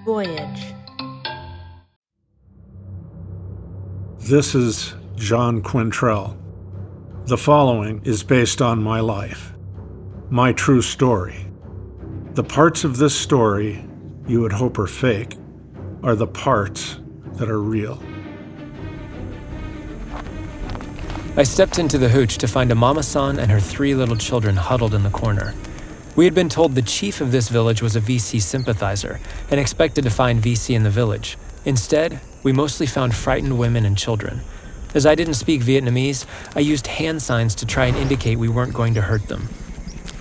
Voyage. This is John Quintrell. The following is based on my life, my true story. The parts of this story you would hope are fake are the parts that are real. I stepped into the hooch to find a mama-san and her 3 little children huddled in the corner. We had been told the chief of this village was a VC sympathizer and expected to find VC in the village. Instead, we mostly found frightened women and children. As I didn't speak Vietnamese, I used hand signs to try and indicate we weren't going to hurt them.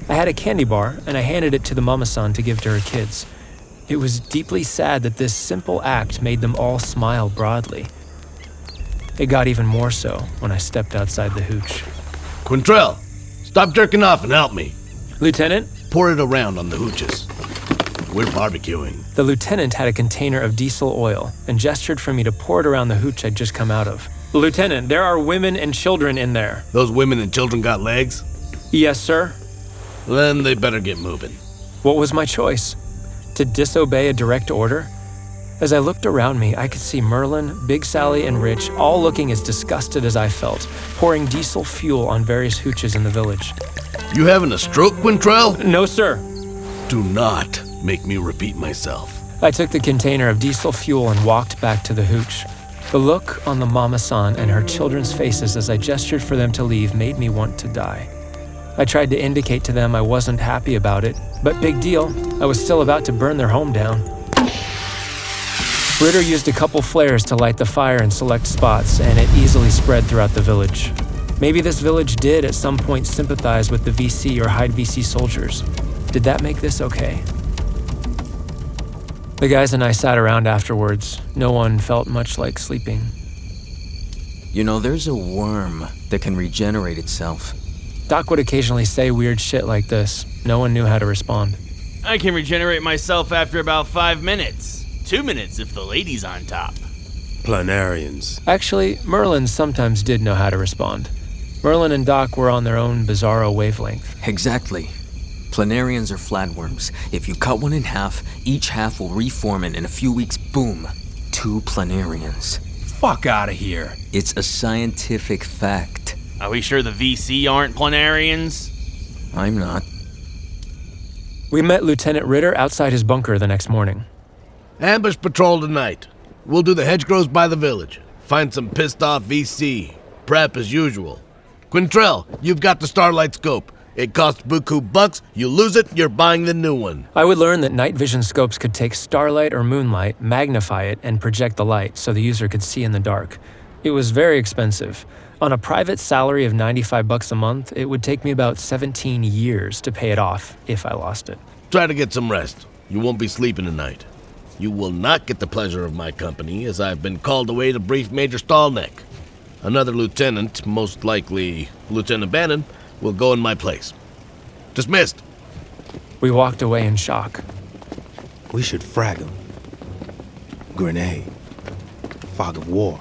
I had a candy bar, and I handed it to the mama-san to give to her kids. It was deeply sad that this simple act made them all smile broadly. It got even more so when I stepped outside the hooch. Quintrell, stop jerking off and help me. Lieutenant? Pour it around on the hooches. We're barbecuing. The lieutenant had a container of diesel oil and gestured for me to pour it around the hooch I'd just come out of. Lieutenant, there are women and children in there. Those women and children got legs? Yes, sir. Then they better get moving. What was my choice? To disobey a direct order? As I looked around me, I could see Merlin, Big Sally, and Rich all looking as disgusted as I felt, pouring diesel fuel on various hooches in the village. You having a stroke, Quintrell? No, sir. Do not make me repeat myself. I took the container of diesel fuel and walked back to the hooch. The look on the mama-san and her children's faces as I gestured for them to leave made me want to die. I tried to indicate to them I wasn't happy about it, but big deal, I was still about to burn their home down. Ritter used a couple flares to light the fire in select spots, and it easily spread throughout the village. Maybe this village did at some point sympathize with the VC or hide VC soldiers. Did that make this okay? The guys and I sat around afterwards. No one felt much like sleeping. You know, there's a worm that can regenerate itself. Doc would occasionally say weird shit like this. No one knew how to respond. I can regenerate myself after about 5 minutes. 2 minutes if the lady's on top. Planarians. Actually, Merlin sometimes did know how to respond. Merlin and Doc were on their own bizarro wavelength. Exactly. Planarians are flatworms. If you cut one in half, each half will reform, and in a few weeks, boom, 2 planarians. Fuck out of here. It's a scientific fact. Are we sure the VC aren't planarians? I'm not. We met Lieutenant Ritter outside his bunker the next morning. Ambush patrol tonight. We'll do the hedgerows by the village. Find some pissed off VC. Prep as usual. Quintrell, you've got the Starlight scope. It costs buku bucks. You lose it, you're buying the new one. I would learn that night vision scopes could take starlight or moonlight, magnify it, and project the light so the user could see in the dark. It was very expensive. On a private salary of $95 a month, it would take me about 17 years to pay it off if I lost it. Try to get some rest. You won't be sleeping tonight. You will not get the pleasure of my company, as I've been called away to brief Major Stallneck. Another lieutenant, most likely Lieutenant Bannon, will go in my place. Dismissed. We walked away in shock. We should frag him. Grenade. Fog of war.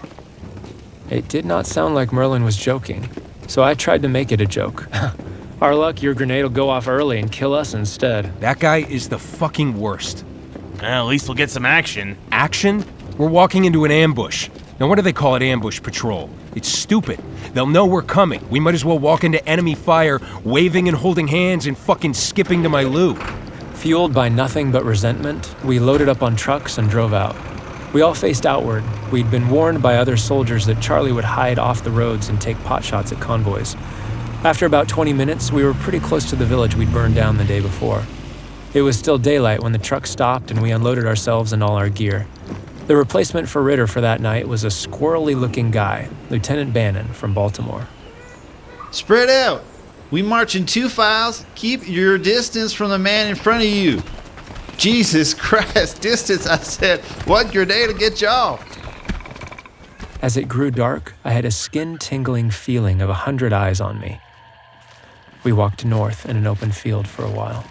It did not sound like Merlin was joking, so I tried to make it a joke. Our luck, your grenade will go off early and kill us instead. That guy is the fucking worst. Well, at least we'll get some action. Action? We're walking into an ambush. Now, what do they call it, ambush patrol? It's stupid. They'll know we're coming. We might as well walk into enemy fire, waving and holding hands and fucking skipping to my loot. Fueled by nothing but resentment, we loaded up on trucks and drove out. We all faced outward. We'd been warned by other soldiers that Charlie would hide off the roads and take potshots at convoys. After about 20 minutes, we were pretty close to the village we'd burned down the day before. It was still daylight when the truck stopped and we unloaded ourselves and all our gear. The replacement for Ritter for that night was a squirrely-looking guy, Lieutenant Bannon from Baltimore. Spread out. We march in 2 files. Keep your distance from the man in front of you. Jesus Christ, distance, I said. What grenade to get y'all? As it grew dark, I had a skin-tingling feeling of 100 eyes on me. We walked north in an open field for a while.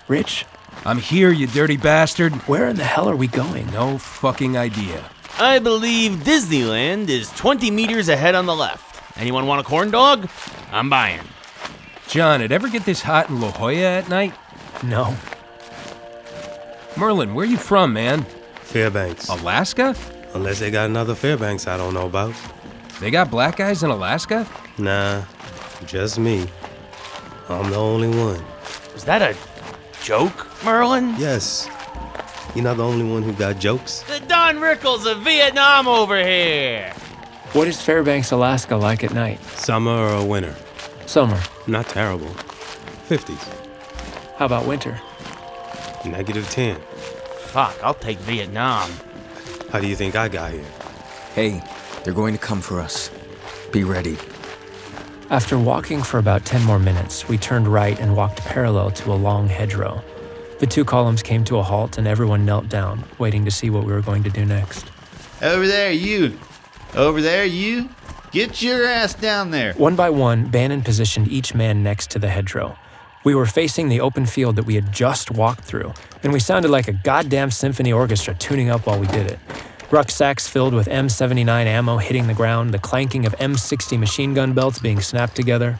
Rich? I'm here, you dirty bastard. Where in the hell are we going? No fucking idea. I believe Disneyland is 20 meters ahead on the left. Anyone want a corn dog? I'm buying. John, it ever get this hot in La Jolla at night? No. Merlin, where you from, man? Fairbanks. Alaska? Unless they got another Fairbanks I don't know about. They got black guys in Alaska? Nah, just me. I'm the only one. Was that a joke, Merlin? Yes. You're not the only one who got jokes. The Don Rickles of Vietnam over here. What is Fairbanks, Alaska like at night? Summer or winter? Summer. Not terrible. 50s. How about winter? -10. Fuck, I'll take Vietnam. How do you think I got here? Hey, they're going to come for us. Be ready. After walking for about 10 more minutes, we turned right and walked parallel to a long hedgerow. The two columns came to a halt and everyone knelt down, waiting to see what we were going to do next. Over there, you. Over there, you. Get your ass down there. One by one, Bannon positioned each man next to the hedgerow. We were facing the open field that we had just walked through, and we sounded like a goddamn symphony orchestra tuning up while we did it. Rucksacks filled with M79 ammo hitting the ground, the clanking of M60 machine gun belts being snapped together.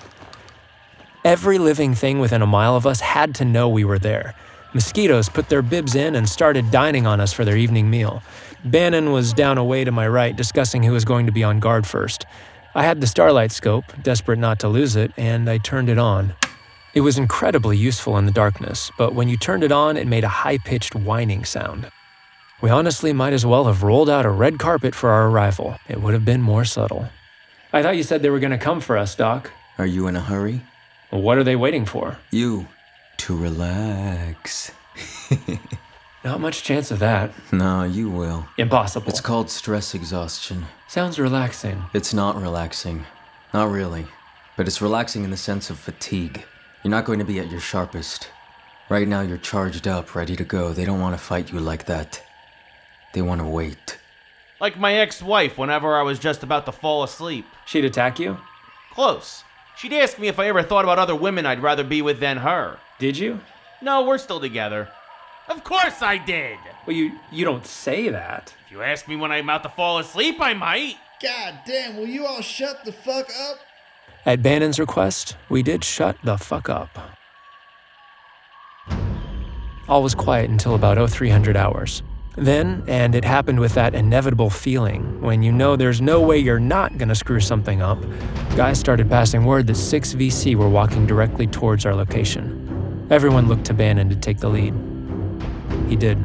Every living thing within a mile of us had to know we were there. Mosquitoes put their bibs in and started dining on us for their evening meal. Bannon was down away to my right, discussing who was going to be on guard first. I had the starlight scope, desperate not to lose it, and I turned it on. It was incredibly useful in the darkness, but when you turned it on, it made a high-pitched whining sound. We honestly might as well have rolled out a red carpet for our arrival. It would have been more subtle. I thought you said they were going to come for us, Doc. Are you in a hurry? Well, what are they waiting for? You. To relax. Not much chance of that. No, you will. Impossible. It's called stress exhaustion. Sounds relaxing. It's not relaxing. Not really. But it's relaxing in the sense of fatigue. You're not going to be at your sharpest. Right now you're charged up, ready to go. They don't want to fight you like that. They want to wait. Like my ex-wife whenever I was just about to fall asleep. She'd attack you? Close. She'd ask me if I ever thought about other women I'd rather be with than her. Did you? No, we're still together. Of course I did! Well, you don't say that. If you ask me when I'm about to fall asleep, I might. God damn, will you all shut the fuck up? At Bannon's request, we did shut the fuck up. All was quiet until about 0300 hours. Then, and it happened with that inevitable feeling, when you know there's no way you're not gonna screw something up, guys started passing word that 6 VC were walking directly towards our location. Everyone looked to Bannon to take the lead. He did.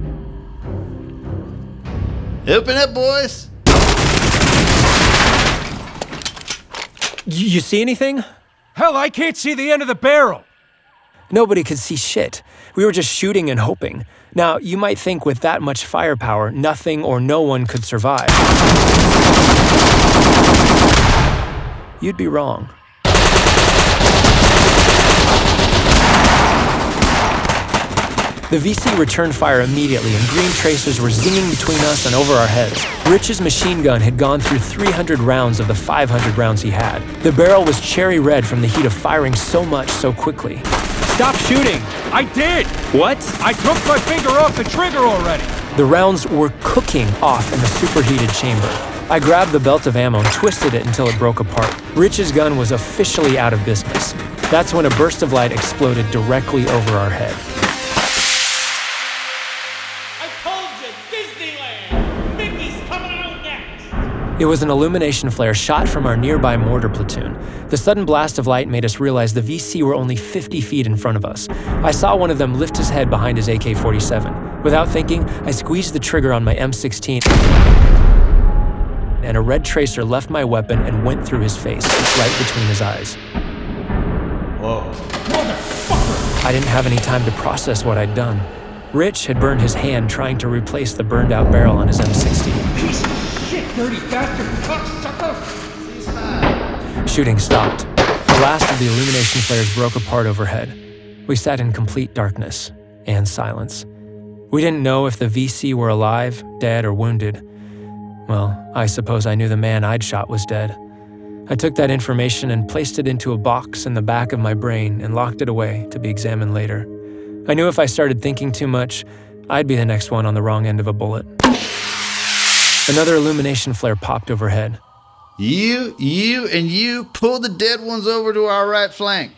Open up, boys. You see anything? Hell, I can't see the end of the barrel! Nobody could see shit. We were just shooting and hoping. Now, you might think with that much firepower, nothing or no one could survive. You'd be wrong. The VC returned fire immediately, and green tracers were zinging between us and over our heads. Rich's machine gun had gone through 300 rounds of the 500 rounds he had. The barrel was cherry red from the heat of firing so much so quickly. Stop shooting! I did! What? I took my finger off the trigger already! The rounds were cooking off in the superheated chamber. I grabbed the belt of ammo and twisted it until it broke apart. Rich's gun was officially out of business. That's when a burst of light exploded directly over our head. It was an illumination flare shot from our nearby mortar platoon. The sudden blast of light made us realize the VC were only 50 feet in front of us. I saw one of them lift his head behind his AK-47. Without thinking, I squeezed the trigger on my M16, and a red tracer left my weapon and went through his face, right between his eyes. Whoa. Motherfucker! I didn't have any time to process what I'd done. Rich had burned his hand trying to replace the burned-out barrel on his M60. Piece of shit, dirty bastard, cocksucker! Shooting stopped. The last of the illumination flares broke apart overhead. We sat in complete darkness and silence. We didn't know if the VC were alive, dead, or wounded. Well, I suppose I knew the man I'd shot was dead. I took that information and placed it into a box in the back of my brain and locked it away to be examined later. I knew if I started thinking too much, I'd be the next one on the wrong end of a bullet. Another illumination flare popped overhead. You pull the dead ones over to our right flank.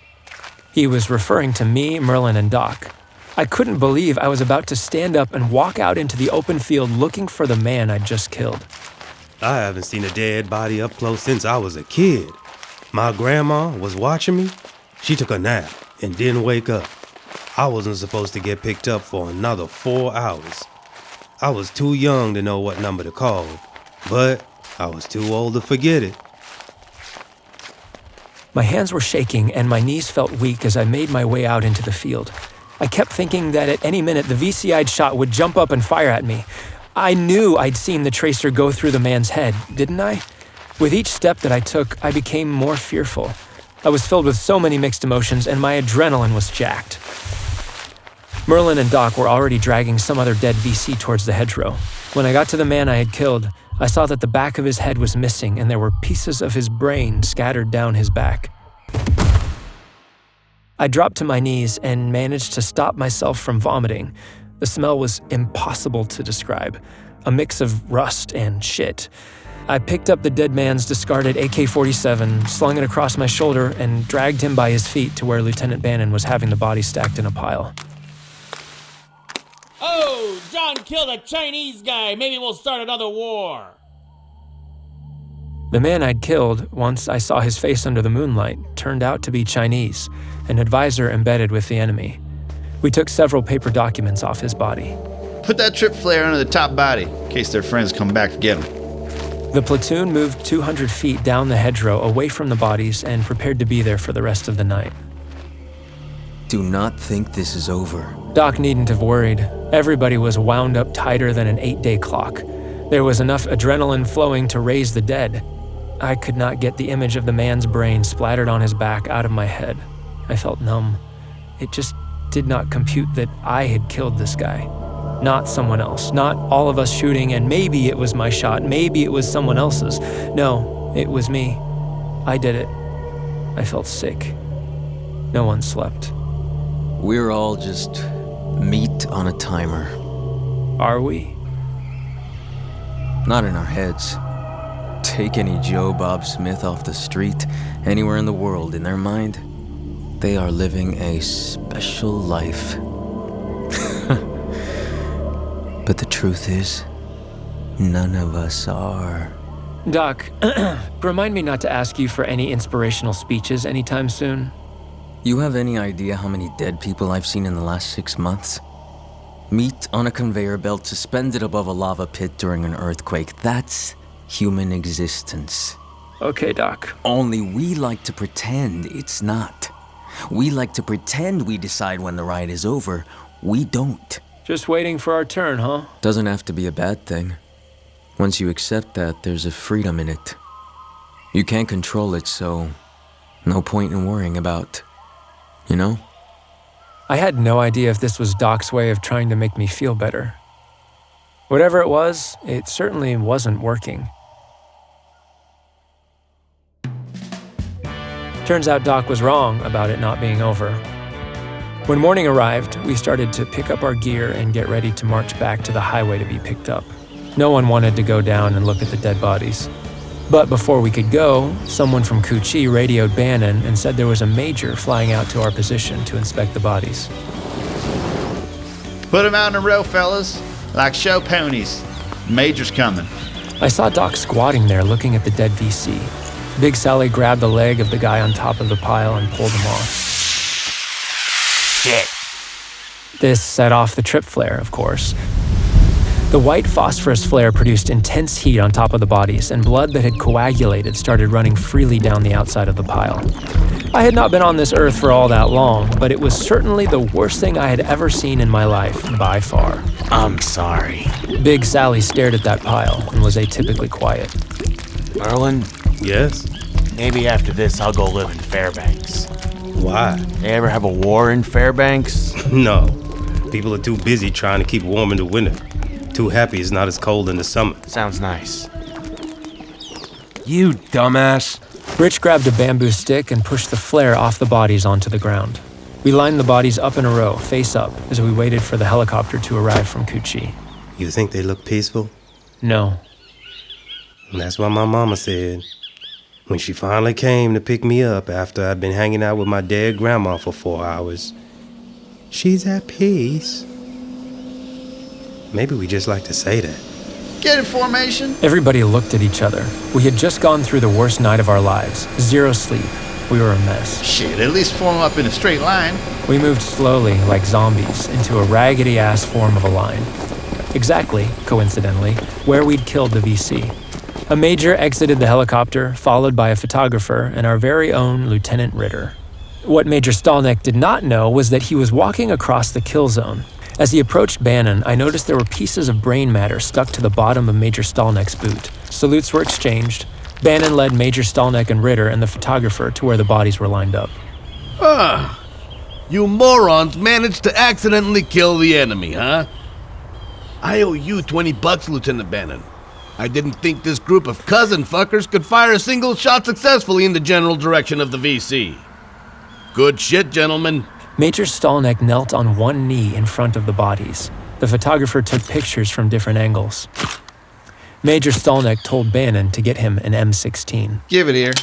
He was referring to me, Merlin, and Doc. I couldn't believe I was about to stand up and walk out into the open field looking for the man I'd just killed. I haven't seen a dead body up close since I was a kid. My grandma was watching me. She took a nap and didn't wake up. I wasn't supposed to get picked up for another 4 hours. I was too young to know what number to call, but I was too old to forget it. My hands were shaking and my knees felt weak as I made my way out into the field. I kept thinking that at any minute the VC I'd shot would jump up and fire at me. I knew I'd seen the tracer go through the man's head, didn't I? With each step that I took, I became more fearful. I was filled with so many mixed emotions and my adrenaline was jacked. Merlin and Doc were already dragging some other dead VC towards the hedgerow. When I got to the man I had killed, I saw that the back of his head was missing and there were pieces of his brain scattered down his back. I dropped to my knees and managed to stop myself from vomiting. The smell was impossible to describe, a mix of rust and shit. I picked up the dead man's discarded AK-47, slung it across my shoulder, and dragged him by his feet to where Lieutenant Bannon was having the body stacked in a pile. Oh, John killed a Chinese guy. Maybe we'll start another war. The man I'd killed, once I saw his face under the moonlight, turned out to be Chinese, an advisor embedded with the enemy. We took several paper documents off his body. Put that trip flare under the top body, in case their friends come back to get them. The platoon moved 200 feet down the hedgerow away from the bodies and prepared to be there for the rest of the night. Do not think this is over. Doc needn't have worried. Everybody was wound up tighter than an 8-day clock. There was enough adrenaline flowing to raise the dead. I could not get the image of the man's brain splattered on his back out of my head. I felt numb. It just did not compute that I had killed this guy. Not someone else. Not all of us shooting, and maybe it was my shot. Maybe it was someone else's. No, it was me. I did it. I felt sick. No one slept. We're all just meat on a timer. Are we? Not in our heads. Take any Joe Bob Smith off the street, anywhere in the world, in their mind, they are living a special life. But the truth is, none of us are. Doc, remind me not to ask you for any inspirational speeches anytime soon. You have any idea how many dead people I've seen in the last 6 months? Meat on a conveyor belt suspended above a lava pit during an earthquake. That's human existence. Okay, Doc. Only we like to pretend it's not. We like to pretend we decide when the ride is over. We don't. Just waiting for our turn, huh? Doesn't have to be a bad thing. Once you accept that, there's a freedom in it. You can't control it, so no point in worrying about, you know? I had no idea if this was Doc's way of trying to make me feel better. Whatever it was, it certainly wasn't working. Turns out Doc was wrong about it not being over. When morning arrived, we started to pick up our gear and get ready to march back to the highway to be picked up. No one wanted to go down and look at the dead bodies. But before we could go, someone from Cu-Chi radioed Bannon and said there was a major flying out to our position to inspect the bodies. Put them out in a row, fellas, like show ponies. Major's coming. I saw Doc squatting there looking at the dead VC. Big Sally grabbed the leg of the guy on top of the pile and pulled him off. Shit. This set off the trip flare, of course. The white phosphorus flare produced intense heat on top of the bodies, and blood that had coagulated started running freely down the outside of the pile. I had not been on this earth for all that long, but it was certainly the worst thing I had ever seen in my life, by far. I'm sorry. Big Sally stared at that pile and was atypically quiet. Merlin, Yes? maybe after this I'll go live in Fairbanks. Why? They ever have a war in Fairbanks? No. People are too busy trying to keep warm in the winter. Too happy it's not as cold in the summer. Sounds nice. You dumbass. Rich grabbed a bamboo stick and pushed the flare off the bodies onto the ground. We lined the bodies up in a row, face up, as we waited for the helicopter to arrive from Cu-Chi. You think they look peaceful? No. And that's what my mama said. When she finally came to pick me up after I'd been hanging out with my dead grandma for 4 hours, She's at peace. Maybe we just like to say that. Get in formation. Everybody looked at each other. We had just gone through the worst night of our lives. 0 sleep. We were a mess. Shit, at least form up in a straight line. We moved slowly, like zombies, into a raggedy-ass form of a line. Exactly, coincidentally, where we'd killed the VC. A major exited the helicopter, followed by a photographer and our very own Lieutenant Ritter. What Major Stalneck did not know was that he was walking across the kill zone. As he approached Bannon, I noticed there were pieces of brain matter stuck to the bottom of Major Stalneck's boot. Salutes were exchanged. Bannon led Major Stalneck and Ritter and the photographer to where the bodies were lined up. You morons managed to accidentally kill the enemy, huh? I owe you $20, Lieutenant Bannon. I didn't think this group of cousin fuckers could fire a single shot successfully in the general direction of the VC. Good shit, gentlemen. Major Stalneck knelt on one knee in front of the bodies. The photographer took pictures from different angles. Major Stalneck told Bannon to get him an M16. Give it here.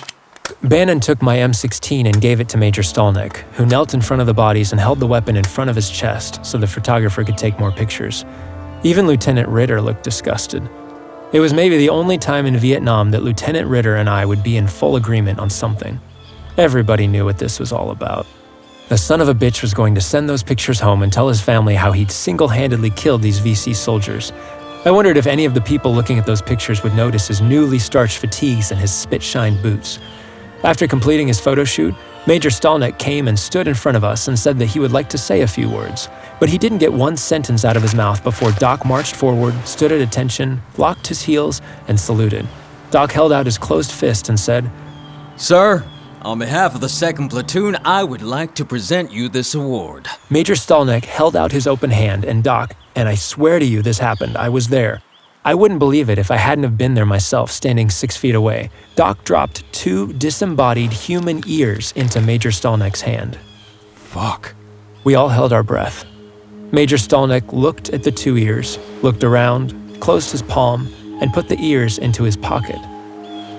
Bannon took my M16 and gave it to Major Stalneck, who knelt in front of the bodies and held the weapon in front of his chest so the photographer could take more pictures. Even Lieutenant Ritter looked disgusted. It was maybe the only time in Vietnam that Lieutenant Ritter and I would be in full agreement on something. Everybody knew what this was all about. The son of a bitch was going to send those pictures home and tell his family how he'd single-handedly killed these VC soldiers. I wondered if any of the people looking at those pictures would notice his newly starched fatigues and his spit-shined boots. After completing his photo shoot, Major Stalneck came and stood in front of us and said that he would like to say a few words. But he didn't get one sentence out of his mouth before Doc marched forward, stood at attention, locked his heels, and saluted. Doc held out his closed fist and said, Sir, on behalf of the 2nd Platoon, I would like to present you this award. Major Stalneck held out his open hand, and Doc, and I swear to you this happened, I was there. I wouldn't believe it if I hadn't have been there myself, standing 6 feet away. Doc dropped 2 disembodied human ears into Major Stalneck's hand. Fuck. We all held our breath. Major Stalneck looked at the 2 ears, looked around, closed his palm, and put the ears into his pocket.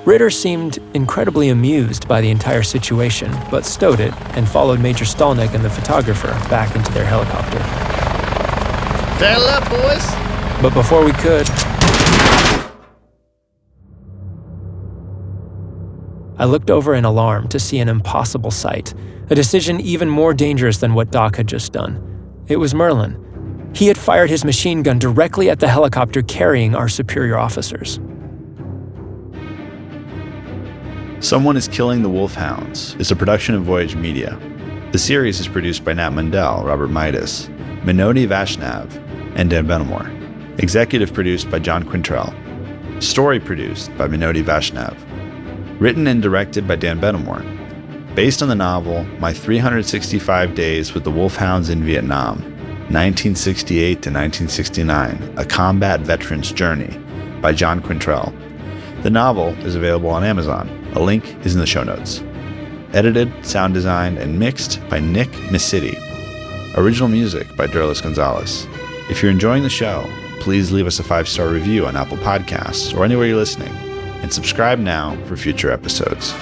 Ritter seemed incredibly amused by the entire situation, but stowed it and followed Major Stalneck and the photographer back into their helicopter. Saddle up, boys. But before we could, I looked over in alarm to see an impossible sight, a decision even more dangerous than what Doc had just done. It was Merlin. He had fired his machine gun directly at the helicopter carrying our superior officers. Someone is Killing the Wolfhounds is a production of Voyage Media. The series is produced by Nat Mundell, Robert Midas, Minody Vaishnav, and Dan Benamor. Executive produced by John Quintrell. Story produced by Minody Vaishnav. Written and directed by Dan Benamor. Based on the novel My 365 Days with the Wolfhounds in Vietnam, 1968 to 1969, A Combat Veteran's Journey, by John Quintrell. The novel is available on Amazon. A link is in the show notes. Edited, sound designed, and mixed by Nick Misiti. Original music by Derlis Gonzalez. If you're enjoying the show, please leave us a 5-star review on Apple Podcasts or anywhere you're listening, and subscribe now for future episodes.